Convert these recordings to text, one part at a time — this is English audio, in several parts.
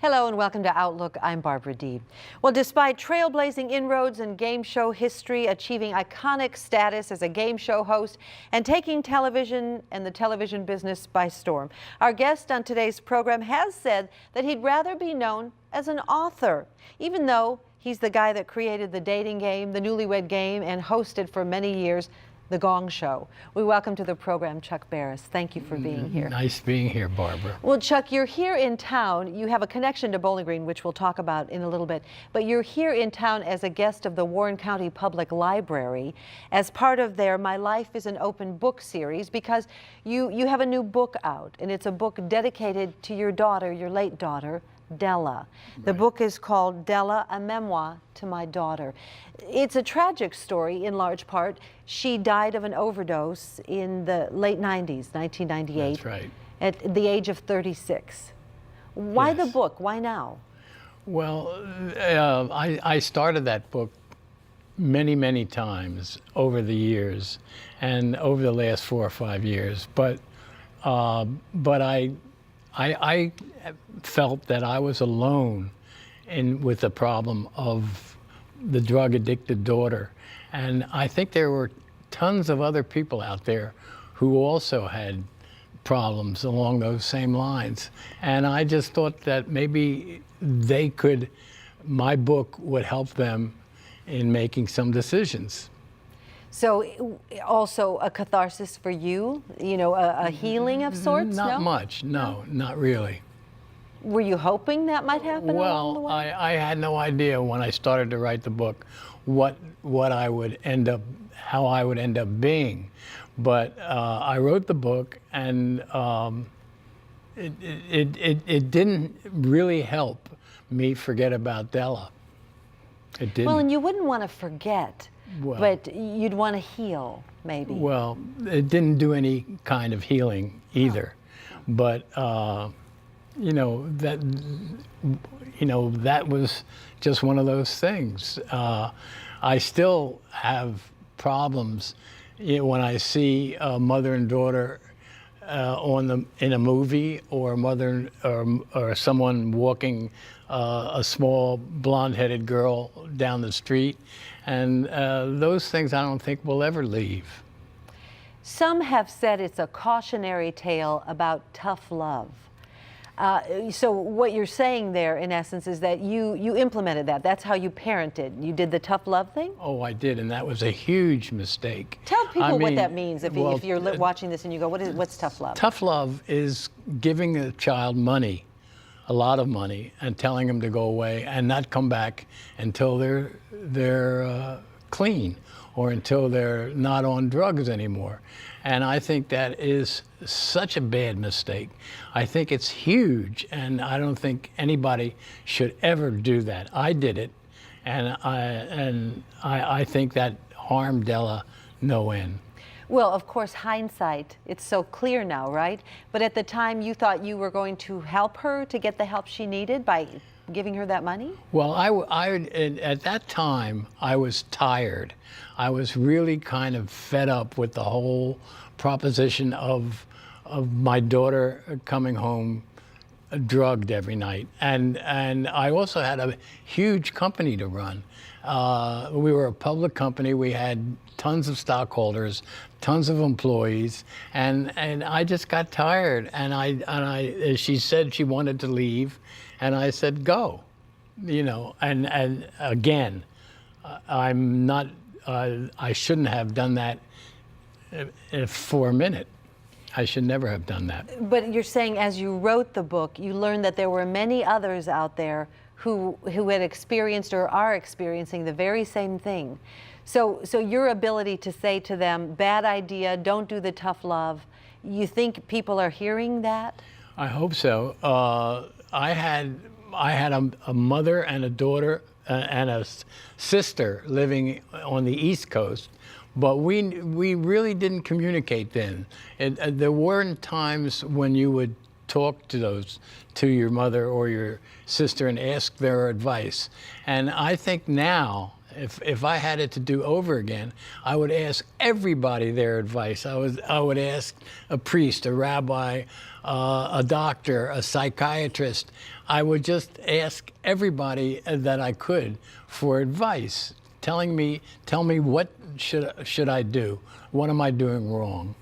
Hello and welcome to Outlook. I'm Barbara Deeb. Well, despite trailblazing inroads in game show history, achieving iconic status as a game show host, and taking television and the television business by storm, our guest on today's program has said that he'd rather be known as an author, even though he's the guy that created the dating game, the newlywed game, and hosted for many years the Gong Show. We welcome to the program Chuck Barris. Thank you for being here. Nice being here, Barbara. Well, Chuck, you're here in town. You have a connection to Bowling Green, which we'll talk about in a little bit. But you're here in town as a guest of the Warren County Public Library as part of their My Life is an Open Book series, because you have a new book out, and it's a book dedicated to your daughter, your late daughter, Della. The book is called Della, a Memoir to My Daughter. It's a tragic story in large part. She died of an overdose in the late 90s, 1998. That's right. At the age of 36. Why the Yes. book? Why now? Well, I started that book many times over the years, and over the last 4 or 5 years. But I felt that I was alone with the problem of the drug-addicted daughter. And I think there were tons of other people out there who also had problems along those same lines. And I just thought that maybe my book would help them in making some decisions. So also a catharsis for you, a healing of sorts? Not much, no, not really. Were you hoping that might happen along the Well, way? I had no idea when I started to write the book what I would end up, how I would end up being. But I wrote the book, and it didn't really help me forget about Della. It didn't. Well, and you wouldn't want to forget, Well, but you'd want to heal, maybe. Well, it didn't do any kind of healing either. But that was just one of those things. I still have problems when I see a mother and daughter in a movie, or a mother or someone walking a small blonde-headed girl down the street, and those things I don't think will ever leave. Some have said it's a cautionary tale about tough love. So what you're saying there, in essence, is that you implemented that. That's how you parented. You did the tough love thing? Oh, I did, and that was a huge mistake. Tell people what mean, that means if you're watching this and you go, what's tough love? Tough love is giving a child money, a lot of money, and telling them to go away and not come back until they're clean, or until they're not on drugs anymore. And I think that is such a bad mistake. I think it's huge, and I don't think anybody should ever do that. I did it, and I think that harmed Della no end. Well, of course, hindsight, it's so clear now, right? But at the time, you thought you were going to help her to get the help she needed by giving her that money? Well, at that time, I was tired. I was really kind of fed up with the whole proposition of my daughter coming home drugged every night. And I also had a huge company to run. We were a public company. We had tons of stockholders, tons of employees, and I just got tired. And she said she wanted to leave, and I said, go. And again, I'm not, I shouldn't have done that for a minute. I should never have done that. But you're saying, as you wrote the book, you learned that there were many others out there who had experienced or are experiencing the very same thing. So your ability to say to them, bad idea, don't do the tough love, you think people are hearing that? I hope so. I had a mother and a daughter and a sister living on the East Coast, but we really didn't communicate then. There weren't times when you would talk to your mother or your sister and ask their advice. And I think now, If I had it to do over again, I would ask everybody their advice. I would ask a priest, a rabbi, a doctor, a psychiatrist. I would just ask everybody that I could for advice, tell me what should I do? What am I doing wrong?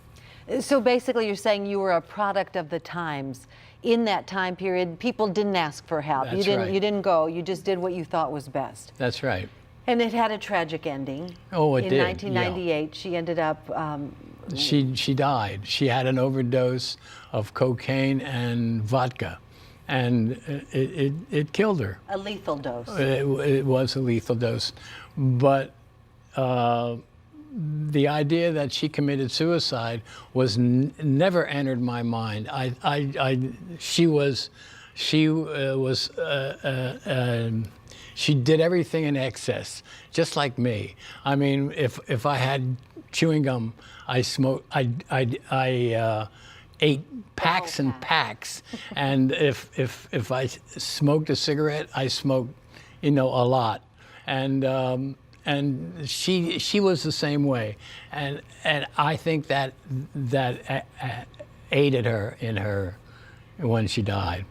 So basically you're saying you were a product of the times. In that time period, people didn't ask for help. That's You right. didn't go, you just did what you thought was best. That's right. And it had a tragic ending. Oh, it did. In 1998, she ended up... She died. She had an overdose of cocaine and vodka, and it killed her. a lethal dose. It was a lethal dose, but the idea that she committed suicide was never entered my mind. She did everything in excess, just like me. I mean, if I had chewing gum, I ate packs and packs, and if I smoked a cigarette, I smoked, a lot, and she was the same way, and I think that aided her when she died.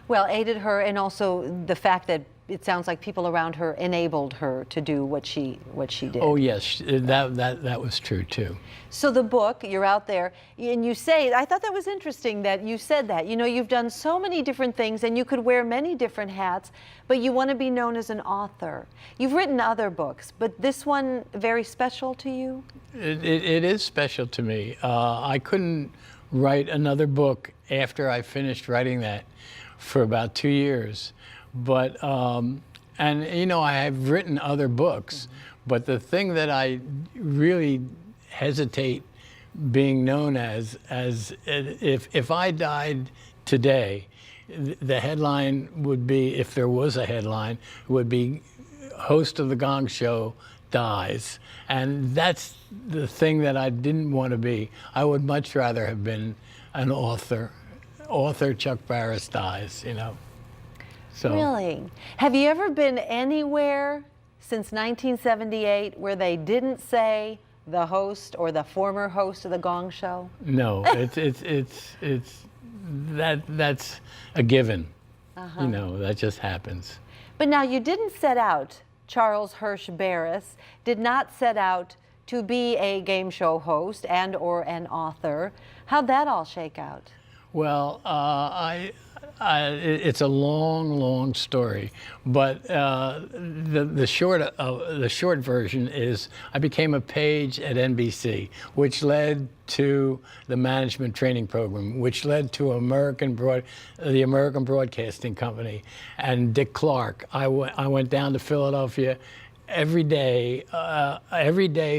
Well, aided her, and also the fact that it sounds like people around her enabled her to do what she did. Oh yes, that was true too. So the book, you're out there, and you say, I thought that was interesting that you said that. You've done so many different things, and you could wear many different hats, but you want to be known as an author. You've written other books, but this one very special to you? It is special to me. I couldn't write another book after I finished writing that for about 2 years. But, I have written other books, but the thing that I really hesitate being known as if I died today, the headline would be, if there was a headline, would be host of the Gong Show dies. And that's the thing that I didn't want to be. I would much rather have been an author. Author Chuck Barris dies, So. Really? Have you ever been anywhere since 1978 where they didn't say the host or the former host of the Gong Show? No, that's a given. That just happens. But now you didn't set out, Charles Hirsch Barris did not set out to be a game show host and or an author. How'd that all shake out? Well, it's a long story, but the short version is I became a page at NBC, which led to the management training program, which led to the American Broadcasting Company, and Dick Clark. I went down to Philadelphia every day,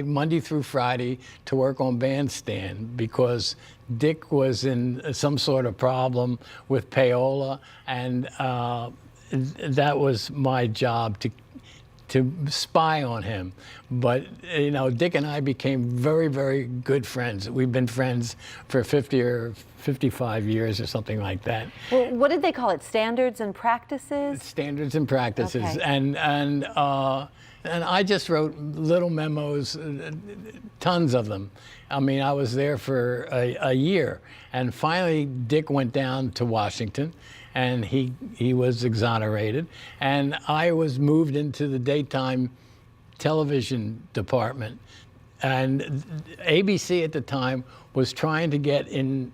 Monday through Friday, to work on Bandstand because Dick was in some sort of problem with payola, and that was my job to spy on him. But Dick and I became very, very good friends. We've been friends for 50 or 55 years or something like that. Well, what did they call it? Standards and practices? Standards and practices. Okay. And I just wrote little memos, tons of them. I mean, I was there for a year, and finally Dick went down to Washington, and he was exonerated, and I was moved into the daytime television department. And ABC at the time was trying to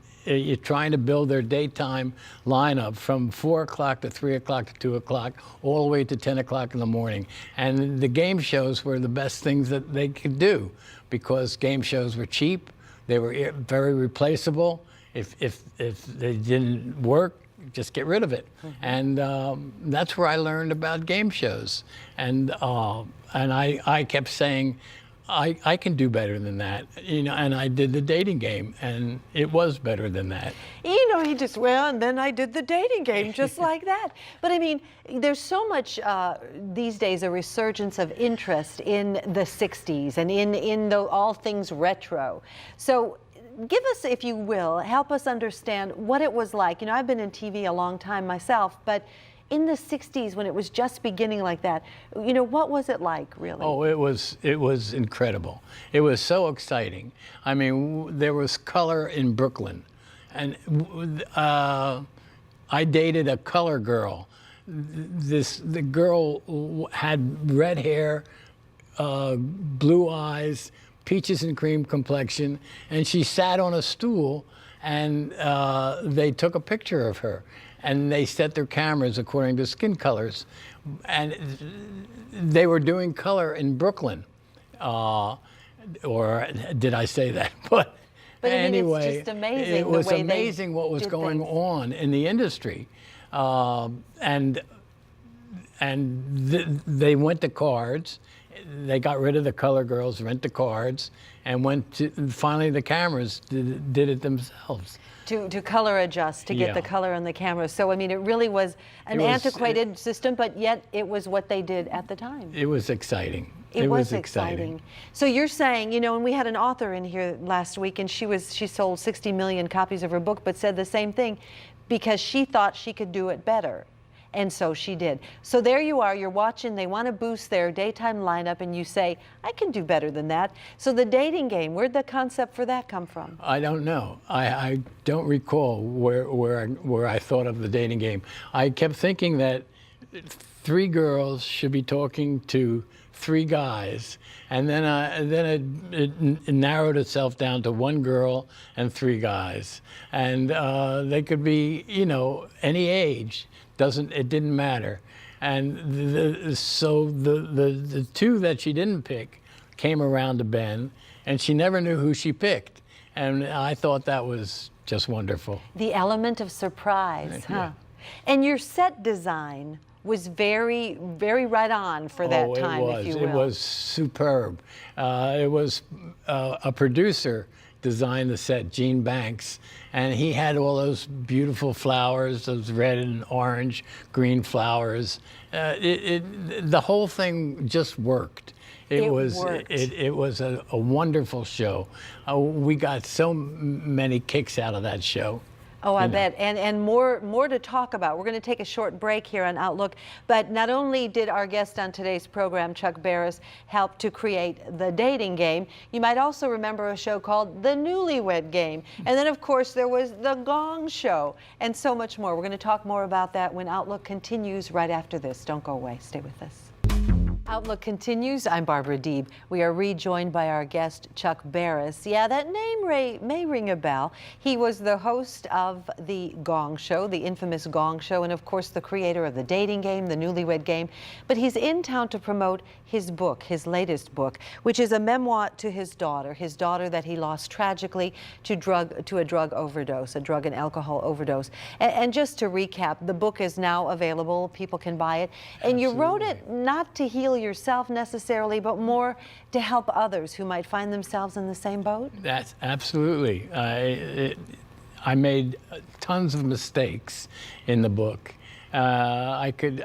trying to build their daytime lineup from 4 o'clock to 3 o'clock to 2 o'clock, all the way to 10 o'clock in the morning. And the game shows were the best things that they could do because game shows were cheap, they were very replaceable. If they didn't work, just get rid of it. And that's where I learned about game shows. And I kept saying, I can do better than that, and I did the dating game, and it was better than that. And then I did the dating game just like that. But I mean, there's so much these days a resurgence of interest in the 60s and in all things retro. So give us, if you will, help us understand what it was like. I've been in TV a long time myself, but in the 60s when it was just beginning like that. You know, what was it like, really? Oh, it was incredible. It was so exciting. I mean, there was color in Brooklyn, and I dated a color girl. The girl had red hair, blue eyes, peaches and cream complexion, and she sat on a stool, and they took a picture of her, and they set their cameras according to skin colors, and they were doing color in Brooklyn, or did I say that? But I mean, anyway, it's just amazing it was the way amazing what was going on in the industry, and they went to cards. They got rid of the color girls, rent the cards, and finally the cameras did it themselves. To color adjust, to get the color on the camera. So, I mean, it really was an antiquated system, but yet it was what they did at the time. It was exciting. It was exciting. So you're saying, you know, and we had an author in here last week, and she sold 60 million copies of her book, but said the same thing because she thought she could do it better. And so she did. So there you are, you're watching, they want to boost their daytime lineup, and you say, I can do better than that. So the dating game, where'd the concept for that come from? I don't know. I don't recall where I thought of the dating game. I kept thinking that 3 girls should be talking to 3 guys, and then it narrowed itself down to 1 girl and 3 guys. And they could be, you know, any age. It didn't matter. And so the 2 that she didn't pick came around to Ben, and she never knew who she picked. And I thought that was just wonderful. The element of surprise, huh? And your set design was very, very right on for that time, if you will. It was superb. It was a producer designed the set, Gene Banks, and he had all those beautiful flowers, those red and orange, green flowers. The whole thing just worked. It was a wonderful show. We got so many kicks out of that show. Oh, I bet. And more to talk about. We're going to take a short break here on Outlook. But not only did our guest on today's program, Chuck Barris, help to create the dating game, you might also remember a show called The Newlywed Game. And then, of course, there was The Gong Show and so much more. We're going to talk more about that when Outlook continues right after this. Don't go away. Stay with us. Outlook continues. I'm Barbara Deeb. We are rejoined by our guest, Chuck Barris. Yeah, that name may ring a bell. He was the host of the Gong Show, the infamous Gong Show, and of course the creator of the dating game, the Newlywed Game. But he's in town to promote his book, his latest book, which is a memoir to his daughter that he lost tragically to a drug overdose, a drug and alcohol overdose. And just to recap, the book is now available. People can buy it. And you wrote it not to heal yourself necessarily, but more to help others who might find themselves in the same boat? That's absolutely. I made tons of mistakes in the book. I could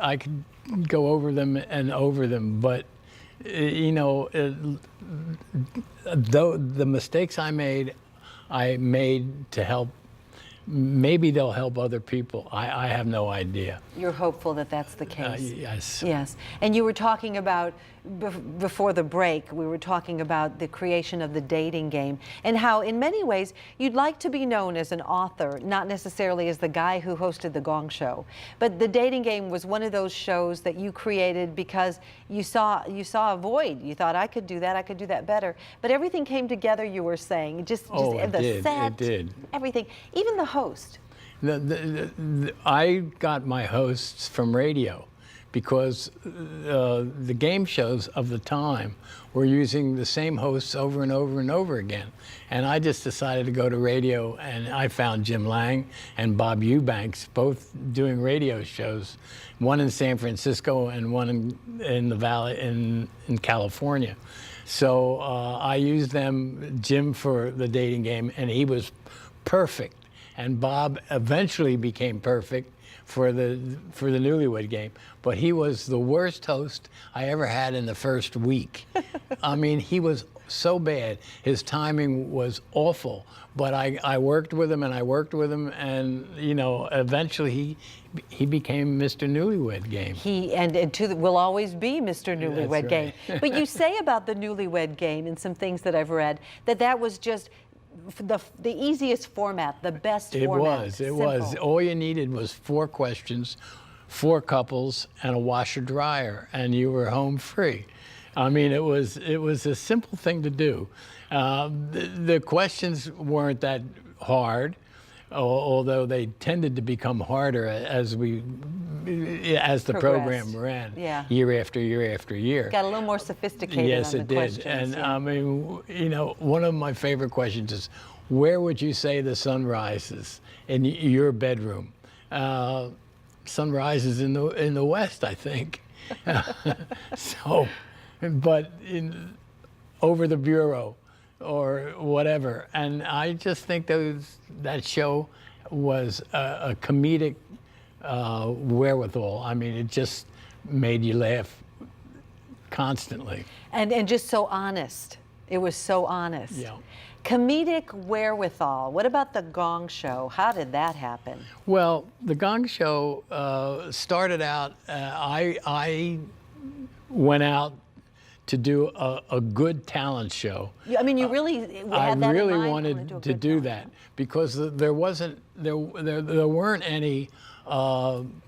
go over them and over them, but you know, though the mistakes I made to help. Maybe they'll help other people. I have no idea. You're hopeful that that's the case? Yes. Yes. And you were talking about, before the break, we were talking about the creation of the dating game and how in many ways you'd like to be known as an author, not necessarily as the guy who hosted the Gong Show. But the dating game was one of those shows that you created because you saw a void. You thought, I could do that better. But everything came together, you were saying. Just the set, it did. Everything, even the host. I got my hosts from radio because the game shows of the time were using the same hosts over and over and over again. And I just decided to go to radio, and I found Jim Lang and Bob Eubanks both doing radio shows, one in San Francisco and one in the Valley in California. So I used them, Jim for the dating game, and he was perfect. And Bob eventually became perfect for the Newlywed Game, but he was the worst host I ever had in the first week. I mean, he was so bad. His timing was awful. But I worked with him and I worked with him, and you know, eventually he became Mr. Newlywed Game. Will always be Mr. Newlywed right. Game. But you say about the Newlywed Game in some things that I've read that was just the easiest format, the best format. It was. All you needed was 4 questions, 4 couples, and a washer dryer, and you were home free. I mean, it was a simple thing to do. The questions weren't that hard, although they tended to become harder as the program ran, year after year after year. Got a little more sophisticated. Yes, on it the did. questions, And yeah. I mean, you know, one of my favorite questions is, where would you say the sun rises in your bedroom? Sun rises in the west, I think. So, but over the bureau or whatever. And I just think that show was a comedic wherewithal. I mean, it just made you laugh constantly. And just so honest. It was so honest. Yeah. Comedic wherewithal. What about the Gong Show? How did that happen? Well, the Gong Show started out, I went out to do a good talent show. I mean, you really had that in mind? I really I wanted to do that because there weren't any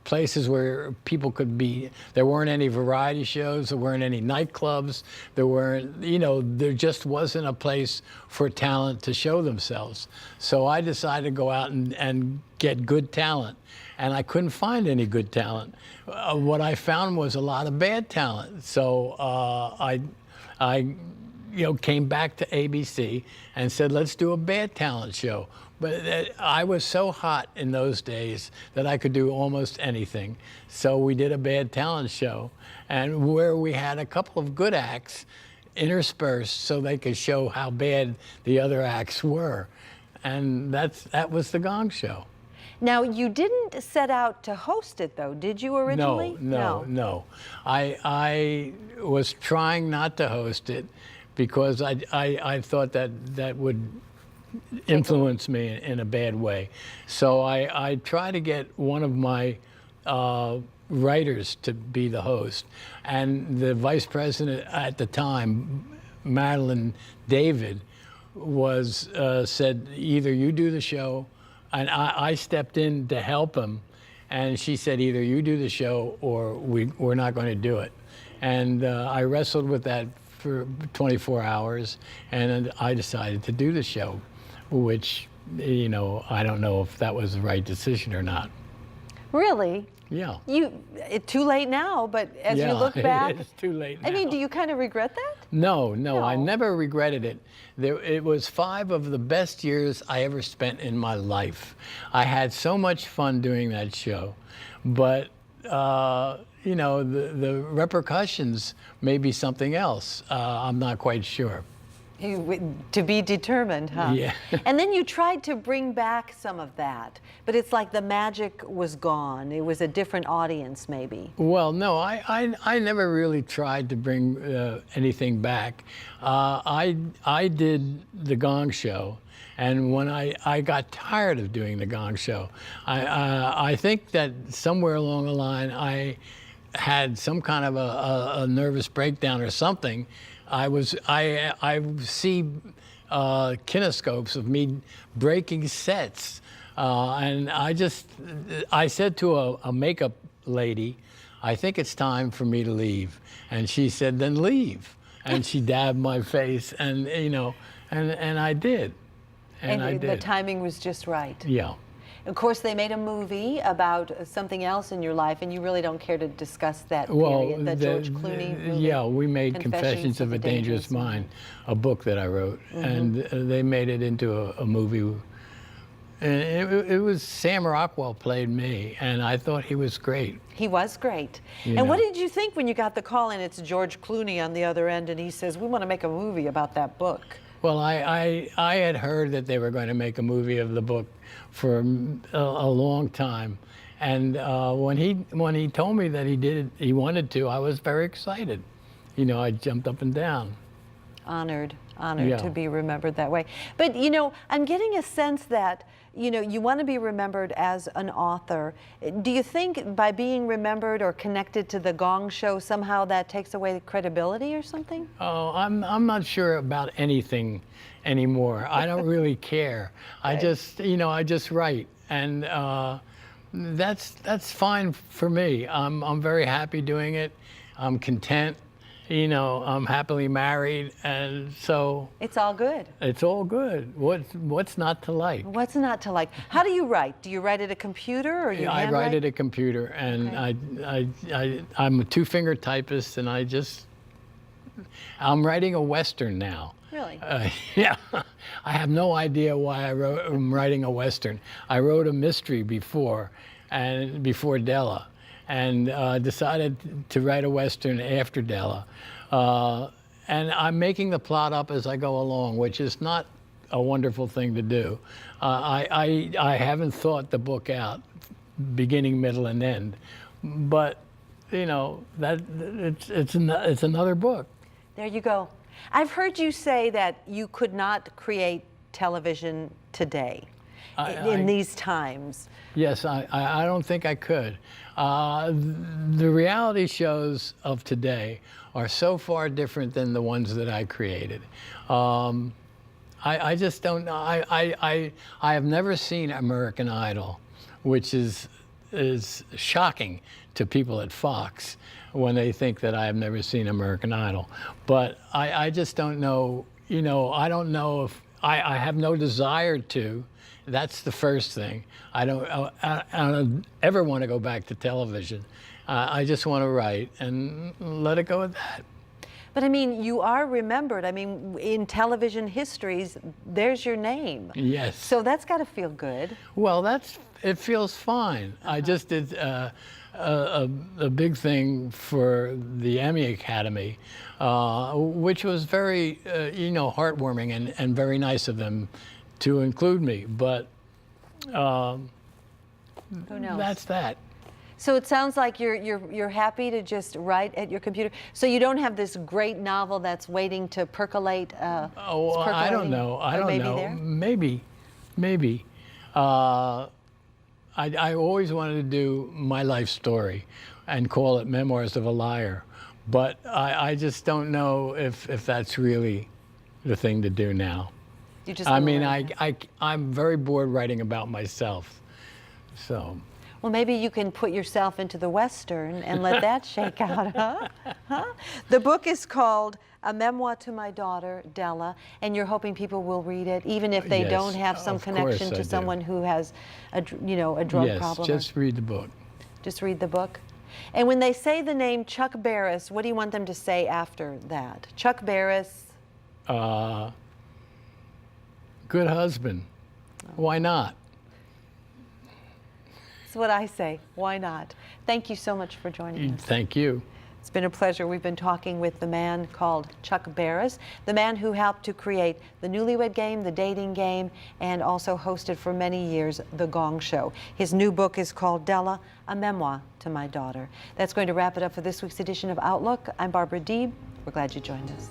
places where people could be. There weren't any variety shows. There weren't any nightclubs. There just wasn't a place for talent to show themselves. So I decided to go out and get good talent. And I couldn't find any good talent. What I found was a lot of bad talent. So I came back to ABC and said, let's do a bad talent show. But I was so hot in those days that I could do almost anything. So we did a bad talent show, and where we had a couple of good acts interspersed so they could show how bad the other acts were. And that was the Gong Show. Now, you didn't set out to host it, though, did you originally? No. I was trying not to host it because I thought that would influence me in a bad way. So I tried to get one of my writers to be the host. And the vice president at the time, Madeline David, said, either you do the show, and I stepped in to help him, and she said, either you do the show or we're not going to do it. And I wrestled with that for 24 hours, and I decided to do the show, which, I don't know if that was the right decision or not. Really? Yeah. Too late now, but as you look back. It's too late now. I mean, do you kind of regret that? No, I never regretted it. It was 5 of the best years I ever spent in my life. I had so much fun doing that show, but the repercussions may be something else. I'm not quite sure. To be determined, huh? Yeah. And then you tried to bring back some of that, but it's like the magic was gone. It was a different audience, maybe. Well, no, I never really tried to bring anything back. I did the Gong Show, and when I got tired of doing the Gong Show, I think that somewhere along the line I had some kind of a nervous breakdown or something. I see kinescopes of me breaking sets, and I said to a makeup lady, I think it's time for me to leave, and she said, then leave, and she dabbed my face, and and I did, and I did. The timing was just right. Yeah. Of course, they made a movie about something else in your life, and you really don't care to discuss that period, the George Clooney movie. Yeah, we made Confessions of a Dangerous Mind, a book that I wrote, and they made it into a movie. And it was Sam Rockwell played me, and I thought he was great. He was great. And what did you think when you got the call and it's George Clooney on the other end, and he says, we want to make a movie about that book? Well, I had heard that they were going to make a movie of the book for a long time, and when he told me that he wanted to, I was very excited. I jumped up and down. Honored Yeah. to be remembered that way. But you know, I'm getting a sense that you want to be remembered as an author. Do you think by being remembered or connected to the Gong Show somehow that takes away credibility or something? Oh, I'm not sure about anything anymore. I don't really care. I Right. just, I just write, and that's fine for me. I'm very happy doing it. I'm content. I'm happily married, and so It's all good. it's all good. What's not to like? What's not to like? How do you write? Do you write at a computer or you I handwrite? write at a computer, and Okay. I'm a two-finger typist, and I'm writing a Western now. Really? Yeah, I have no idea why I'm writing a Western. I wrote a mystery before Della, and decided to write a Western after Della. And I'm making the plot up as I go along, which is not a wonderful thing to do. I haven't thought the book out, beginning, middle, and end, but that it's another book. There you go. I've heard you say that you could not create television today in these times. Yes, I don't think I could. The reality shows of today are so far different than the ones that I created. I just don't know. I have never seen American Idol, which is shocking to people at Fox when they think that I have never seen American Idol. But I just don't know. I don't know if I have no desire to. That's the first thing. I don't ever want to go back to television. I just want to write and let it go at that. But I mean, you are remembered. I mean, in television histories, there's your name. Yes. So that's got to feel good. Well, it feels fine. I just did a big thing for the Emmy Academy, which was very, heartwarming and very nice of them to include me. But Who knows? that's that. So it sounds like you're happy to just write at your computer. So you don't have this great novel that's waiting to percolate. Oh, I don't know. I don't know. There? Maybe. I always wanted to do my life story and call it Memoirs of a Liar. But I just don't know if that's really the thing to do now. You just I wanna mean, learn it. I'm very bored writing about myself. So. Well, maybe you can put yourself into the Western and let that shake out, huh? The book is called A Memoir to My Daughter, Della, and you're hoping people will read it, even if they Yes, don't have some of course connection I to do. someone who has a drug Yes, problem. just read the book. Just read the book. And when they say the name Chuck Barris, what do you want them to say after that? Chuck Barris. Good husband. Why not? That's what I say. Why not? Thank you so much for joining us. Thank you. It's been a pleasure. We've been talking with the man called Chuck Barris, the man who helped to create the Newlywed Game, the dating game, and also hosted for many years the Gong Show. His new book is called Della, A Memoir to My Daughter. That's going to wrap it up for this week's edition of Outlook. I'm Barbara Deeb. We're glad you joined us.